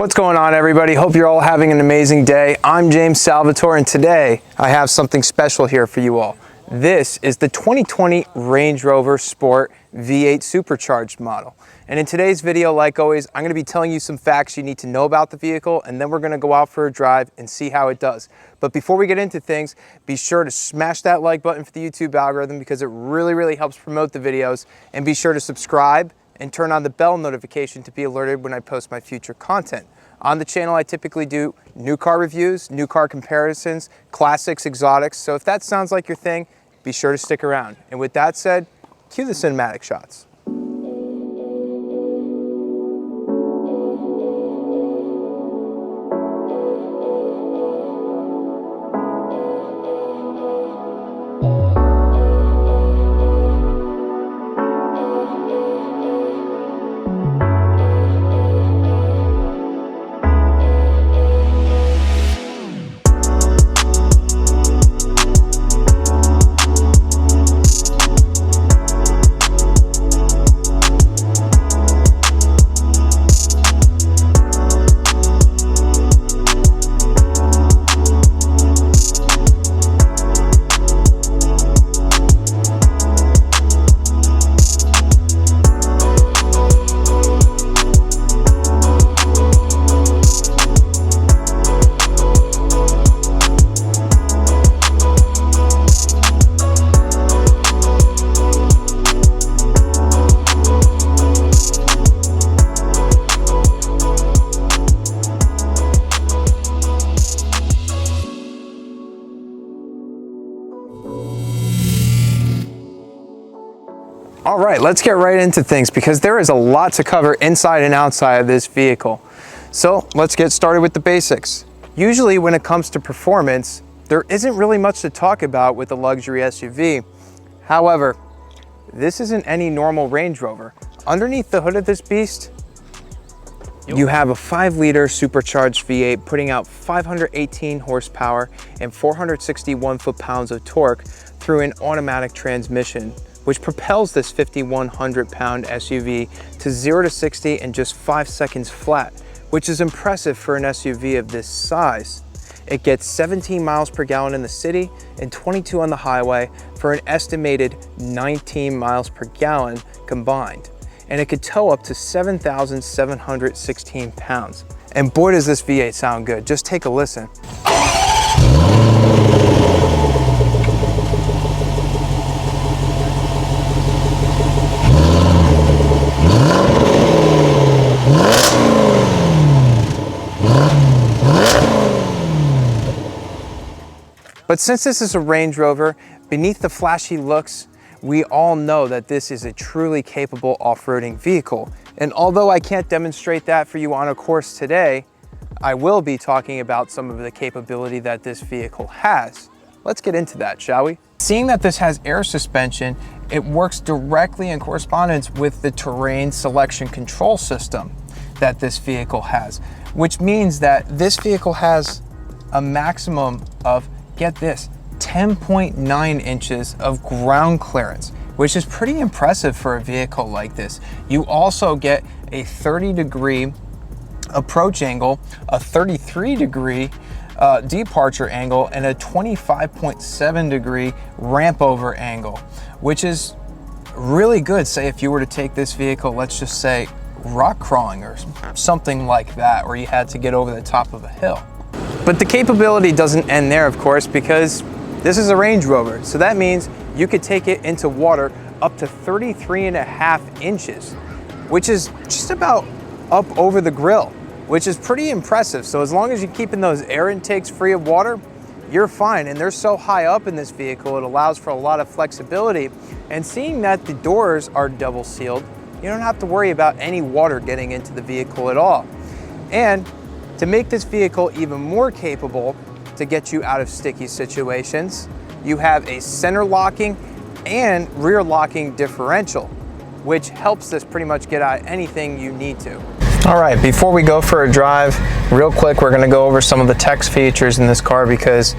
What's going on, everybody? Hope you're all having an amazing day. I'm James Salvatore, and today I have something special here for you all. This is the 2020 Range Rover Sport V8 Supercharged model. And in today's video, like always, I'm going to be telling you some facts you need to know about the vehicle, and then we're going to go out for a drive and see how it does. But before we get into things, be sure to smash that like button for the YouTube algorithm because it really helps promote the videos. And be sure to subscribe and turn on the bell notification to be alerted when I post my future content. On the channel, I typically do new car reviews, new car comparisons, classics, exotics. So if that sounds like your thing, be sure to stick around. And with that said, cue the cinematic shots. All right, let's get right into things because there is a lot to cover inside and outside of this vehicle. So let's get started with the basics. Usually when it comes to performance, there isn't really much to talk about with a luxury SUV. However, this isn't any normal Range Rover. Underneath the hood of this beast, you have a 5-liter supercharged V8 putting out 518 horsepower and 461 foot-pounds of torque through an automatic transmission, which propels this 5,100-pound SUV to 0 to 60 in just 5 seconds flat, which is impressive for an SUV of this size. It gets 17 miles per gallon in the city and 22 on the highway for an estimated 19 miles per gallon combined. And it could tow up to 7,716 pounds. And boy, does this V8 sound good. Just take a listen. But since this is a Range Rover, beneath the flashy looks, we all know that this is a truly capable off-roading vehicle. And although I can't demonstrate that for you on a course today, I will be talking about some of the capability that this vehicle has. Let's get into that, shall we? Seeing that this has air suspension, it works directly in correspondence with the terrain selection control system that this vehicle has, which means that this vehicle has a maximum of, get this, 10.9 inches of ground clearance, which is pretty impressive for a vehicle like this. You also get a 30-degree approach angle, a 33-degree departure angle, and a 25.7-degree ramp over angle, which is really good. Say if you were to take this vehicle, let's just say rock crawling or something like that, where you had to get over the top of a hill. But the capability doesn't end there, of course, because this is a Range Rover. So that means you could take it into water up to 33.5 inches, which is just about up over the grill, which is pretty impressive. So as long as you're keeping those air intakes free of water, you're fine. And they're so high up in this vehicle, it allows for a lot of flexibility. And seeing that the doors are double sealed, you don't have to worry about any water getting into the vehicle at all. And to make this vehicle even more capable to get you out of sticky situations, you have a center locking and rear locking differential, which helps this pretty much get out anything you need to. All right, before we go for a drive, real quick, we're gonna go over some of the tech features in this car because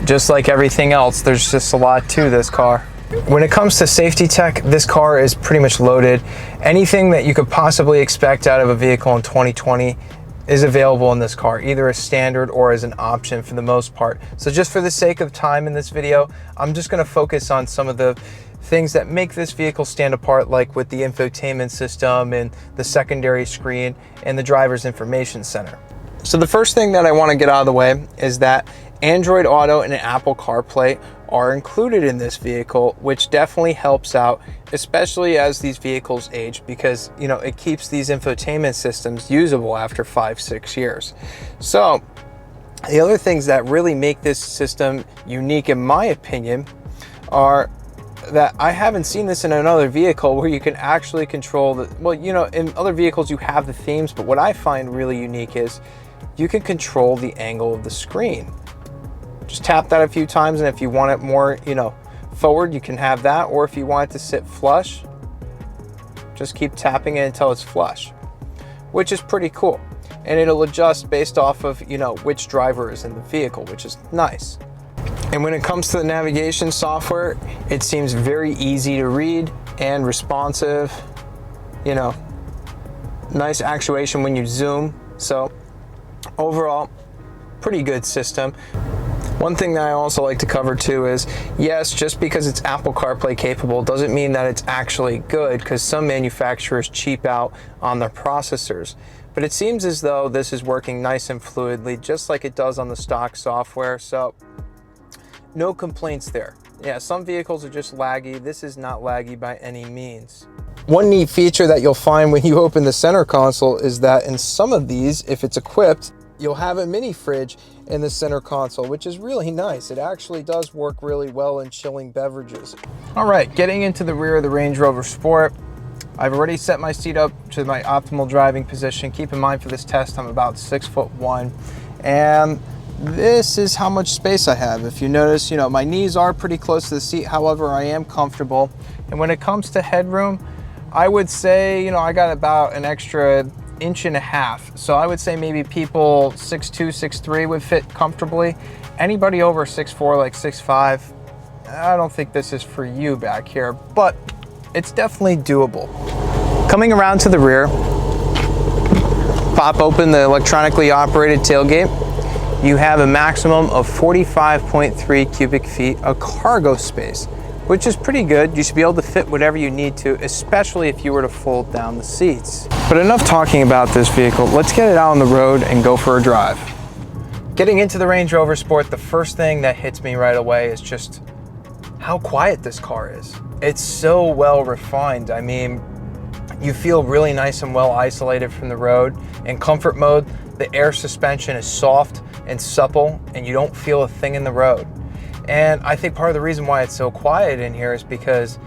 just like everything else, there's just a lot to this car. When it comes to safety tech, this car is pretty much loaded. Anything that you could possibly expect out of a vehicle in 2020 is available in this car, either as standard or as an option for the most part. So just for the sake of time in this video, I'm just gonna focus on some of the things that make this vehicle stand apart, like with the infotainment system and the secondary screen and the driver's information center. So the first thing that I wanna get out of the way is that Android Auto and Apple CarPlay are included in this vehicle, which definitely helps out, especially as these vehicles age, because it keeps these infotainment systems usable after 5-6 years. So the other things that really make this system unique, in my opinion, are that I haven't seen this in another vehicle where you can actually control the, well, in other vehicles you have the themes, but what I find really unique is you can control the angle of the screen. Just tap that a few times, and if you want it more, forward, you can have that, or if you want it to sit flush, just keep tapping it until it's flush, which is pretty cool. And it'll adjust based off of, which driver is in the vehicle, which is nice. And when it comes to the navigation software, it seems very easy to read and responsive, nice actuation when you zoom. So overall, pretty good system. One thing that I also like to cover too is, yes, just because it's Apple CarPlay capable doesn't mean that it's actually good, because some manufacturers cheap out on their processors. But it seems as though this is working nice and fluidly, just like it does on the stock software. So no complaints there. Yeah, some vehicles are just laggy. This is not laggy by any means. One neat feature that you'll find when you open the center console is that in some of these, if it's equipped, you'll have a mini fridge in the center console, which is really nice. It actually does work really well in chilling beverages. All right, getting into the rear of the Range Rover Sport. I've already set my seat up to my optimal driving position. Keep in mind for this test, I'm about 6'1", and this is how much space I have. If you notice, my knees are pretty close to the seat. However, I am comfortable. And when it comes to headroom, I would say, I got about an extra 1.5 inches. So I would say maybe people 6'2", 6'3" would fit comfortably. Anybody over 6'4", like 6'5", I don't think this is for you back here, but it's definitely doable. Coming around to the rear, pop open the electronically operated tailgate. You have a maximum of 45.3 cubic feet of cargo space, which is pretty good. You should be able to fit whatever you need to, especially if you were to fold down the seats. But enough talking about this vehicle. Let's get it out on the road and go for a drive. Getting into the Range Rover Sport, the first thing that hits me right away is just how quiet this car is. It's so well refined. I mean, you feel really nice and well isolated from the road. In comfort mode, the air suspension is soft and supple, and you don't feel a thing in the road. And I think part of the reason why it's so quiet in here is because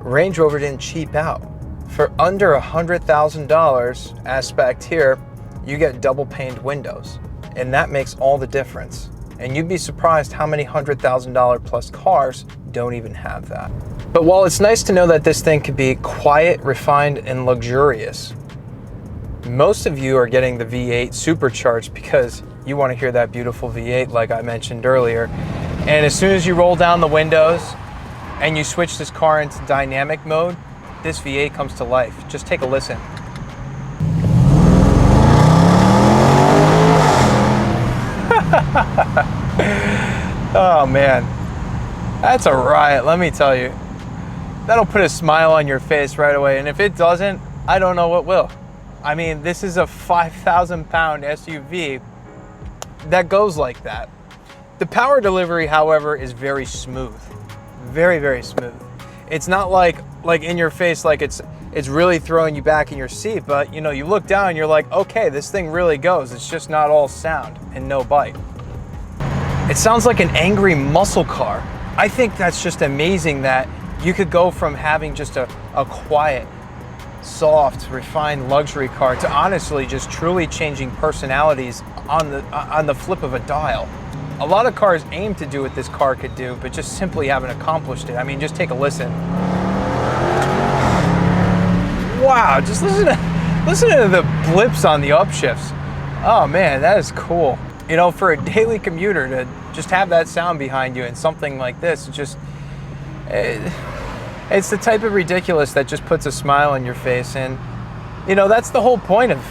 Range Rover didn't cheap out. For under $100,000 aspect here, you get double paned windows, and that makes all the difference. And you'd be surprised how many $100,000 plus cars don't even have that. But while it's nice to know that this thing could be quiet, refined, and luxurious, most of you are getting the V8 Supercharged because you want to hear that beautiful V8 like I mentioned earlier. And as soon as you roll down the windows and you switch this car into dynamic mode, this V8 comes to life. Just take a listen. Oh man, that's a riot, let me tell you. That'll put a smile on your face right away, and if it doesn't, I don't know what will. I mean, this is a 5,000-pound SUV that goes like that. The power delivery, however, is very smooth. Very, very smooth. It's not like in your face, like it's really throwing you back in your seat, but you look down and you're like, okay, this thing really goes. It's just not all sound and no bite. It sounds like an angry muscle car. I think that's just amazing that you could go from having just a quiet, soft, refined luxury car to honestly just truly changing personalities on the flip of a dial. A lot of cars aim to do what this car could do, but just simply haven't accomplished it. I mean, just take a listen. Wow, just listen to the blips on the upshifts. Oh man, that is cool. For a daily commuter to just have that sound behind you and something like this, it's the type of ridiculous that just puts a smile on your face. And that's the whole point of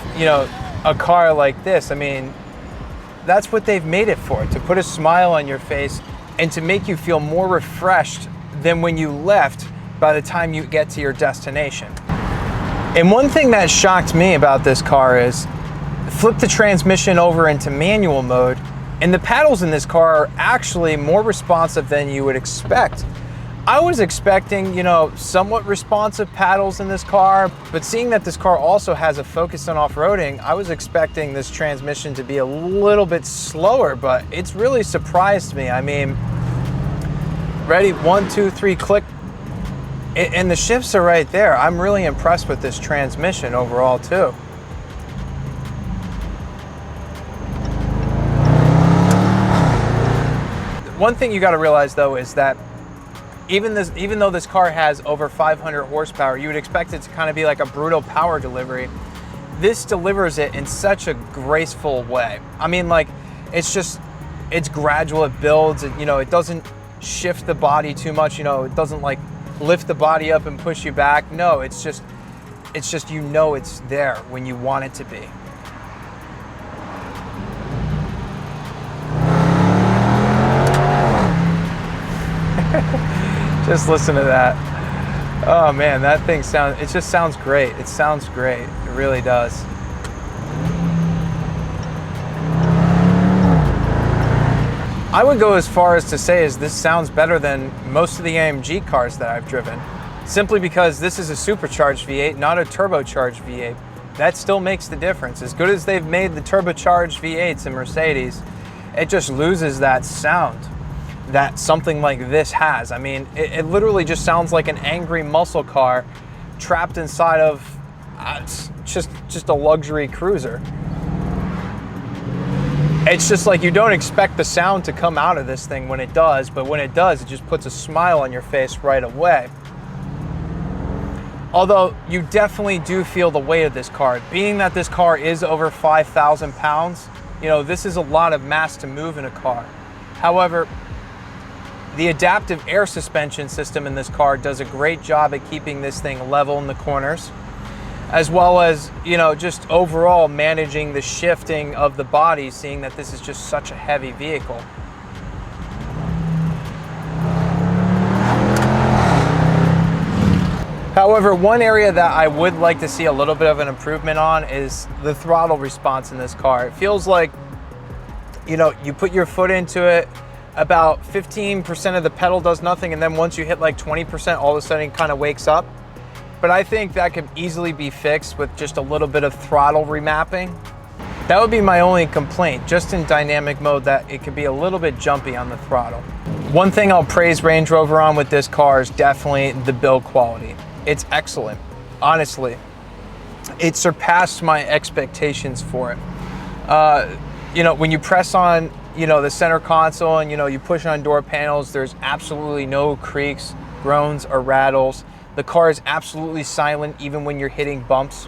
a car like this. I mean, that's what they've made it for, to put a smile on your face and to make you feel more refreshed than when you left by the time you get to your destination. And one thing that shocked me about this car is flip the transmission over into manual mode, and the paddles in this car are actually more responsive than you would expect. I was expecting, you know, somewhat responsive paddles in this car, but seeing that this car also has a focus on off-roading, I was expecting this transmission to be a little bit slower, but it's really surprised me. I mean, ready, 1, 2, 3, click, and the shifts are right there. I'm really impressed with this transmission overall too. One thing you got to realize though is that even though this car has over 500 horsepower, you would expect it to kind of be like a brutal power delivery. This delivers it in such a graceful way. I mean, like, it's gradual, it builds, you know, it doesn't shift the body too much, you know, it doesn't like lift the body up and push you back. No, it's just, you know, it's there when you want it to be. Just listen to that. Oh man, that thing it just sounds great. It sounds great. It really does. I would go as far as to say this sounds better than most of the AMG cars that I've driven, simply because this is a supercharged V8, not a turbocharged V8. That still makes the difference. As good as they've made the turbocharged V8s in Mercedes, it just loses that sound that something like this has. I mean, it literally just sounds like an angry muscle car trapped inside of just a luxury cruiser. It's just like you don't expect the sound to come out of this thing when it does, but when it does, it just puts a smile on your face right away. Although you definitely do feel the weight of this car. Being that this car is over 5,000 pounds, you know, this is a lot of mass to move in a car. However, the adaptive air suspension system in this car does a great job at keeping this thing level in the corners, as well as, you know, just overall managing the shifting of the body, seeing that this is just such a heavy vehicle. However, one area that I would like to see a little bit of an improvement on is the throttle response in this car. It feels like, you know, you put your foot into it, about 15% of the pedal does nothing, and then once you hit like 20%, all of a sudden it kind of wakes up. But I think that could easily be fixed with just a little bit of throttle remapping. That would be my only complaint, just in dynamic mode, that it could be a little bit jumpy on the throttle. One thing I'll praise Range Rover on with this car is definitely the build quality. It's excellent, honestly. It surpassed my expectations for it. You know, when you press on, you know, the center console and, you know, you push on door panels, there's absolutely no creaks, groans, or rattles. The car is absolutely silent even when you're hitting bumps.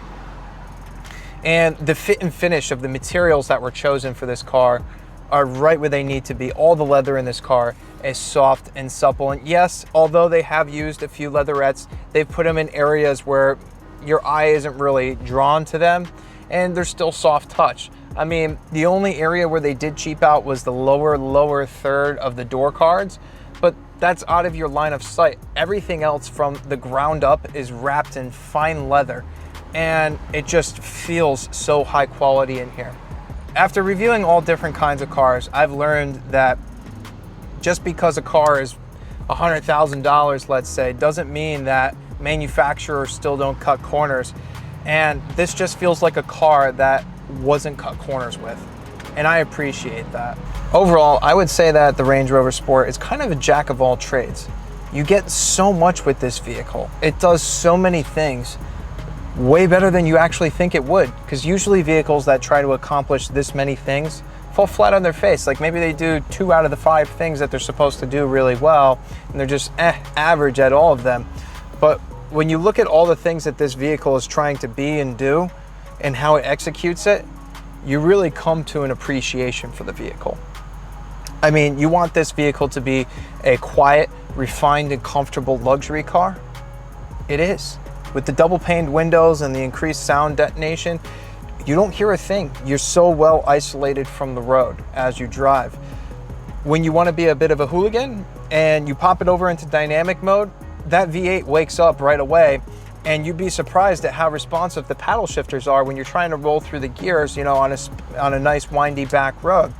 And the fit and finish of the materials that were chosen for this car are right where they need to be. All the leather in this car is soft and supple. And yes, although they have used a few leatherettes, they've put them in areas where your eye isn't really drawn to them, and they're still soft touch. I mean, the only area where they did cheap out was the lower third of the door cards, but that's out of your line of sight. Everything else from the ground up is wrapped in fine leather, and it just feels so high quality in here. After reviewing all different kinds of cars, I've learned that just because a car is $100,000, let's say, doesn't mean that manufacturers still don't cut corners. And this just feels like a car that wasn't cut corners with, and I appreciate that. Overall, I would say that the Range Rover Sport is kind of a jack of all trades. You get so much with this vehicle. It does so many things way better than you actually think it would, because usually vehicles that try to accomplish this many things fall flat on their face. Like maybe they do 2 out of the 5 things that they're supposed to do really well, and they're just average at all of them. But when you look at all the things that this vehicle is trying to be and do, and how it executes it, you really come to an appreciation for the vehicle. I mean, you want this vehicle to be a quiet, refined, and comfortable luxury car? It is. With the double paned windows and the increased sound detonation, you don't hear a thing. You're so well isolated from the road as you drive. When you want to be a bit of a hooligan and you pop it over into dynamic mode, that V8 wakes up right away, and you'd be surprised at how responsive the paddle shifters are when you're trying to roll through the gears, you know, on a nice windy back road.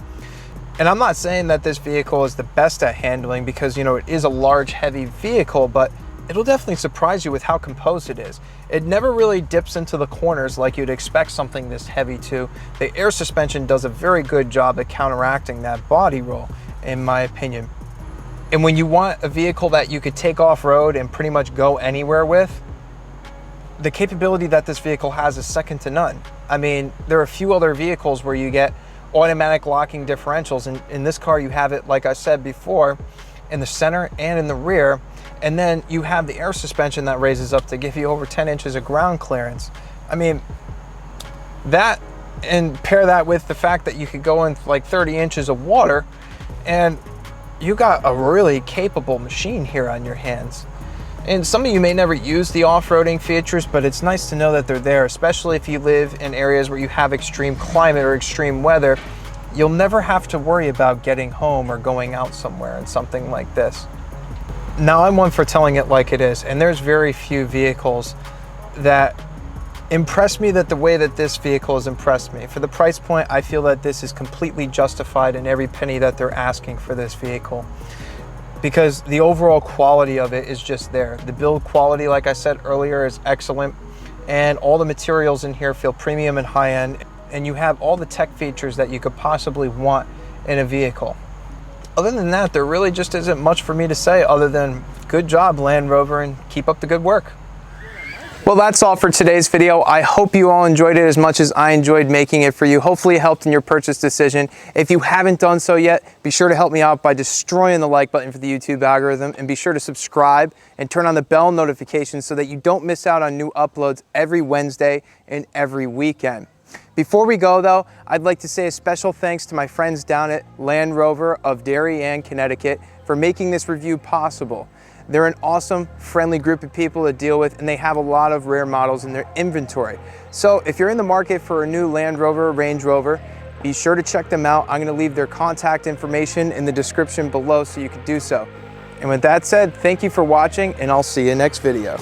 And I'm not saying that this vehicle is the best at handling, because, you know, it is a large, heavy vehicle, but it'll definitely surprise you with how composed it is. It never really dips into the corners like you'd expect something this heavy to. The air suspension does a very good job at counteracting that body roll, in my opinion. And when you want a vehicle that you could take off-road and pretty much go anywhere with, the capability that this vehicle has is second to none. I mean, there are a few other vehicles where you get automatic locking differentials, and in this car you have it, like I said before, in the center and in the rear, and then you have the air suspension that raises up to give you over 10 inches of ground clearance. I mean, that, and pair that with the fact that you could go in like 30 inches of water, and you got a really capable machine here on your hands. And some of you may never use the off-roading features, but it's nice to know that they're there, especially if you live in areas where you have extreme climate or extreme weather. You'll never have to worry about getting home or going out somewhere in something like this. Now, I'm one for telling it like it is, and there's very few vehicles that impress me the way that this vehicle has impressed me. For the price point, I feel that this is completely justified in every penny that they're asking for this vehicle, because the overall quality of it is just there. The build quality, like I said earlier, is excellent, and all the materials in here feel premium and high-end, and you have all the tech features that you could possibly want in a vehicle. Other than that, there really just isn't much for me to say other than good job, Land Rover, and keep up the good work. Well, that's all for today's video. I hope you all enjoyed it as much as I enjoyed making it for you. Hopefully it helped in your purchase decision. If you haven't done so yet, be sure to help me out by destroying the like button for the YouTube algorithm, and be sure to subscribe and turn on the bell notifications so that you don't miss out on new uploads every Wednesday and every weekend. Before we go though, I'd like to say a special thanks to my friends down at Land Rover of Darien, Connecticut for making this review possible. They're an awesome, friendly group of people to deal with, and they have a lot of rare models in their inventory. So if you're in the market for a new Land Rover or Range Rover, be sure to check them out. I'm gonna leave their contact information in the description below so you can do so. And with that said, thank you for watching, and I'll see you next video.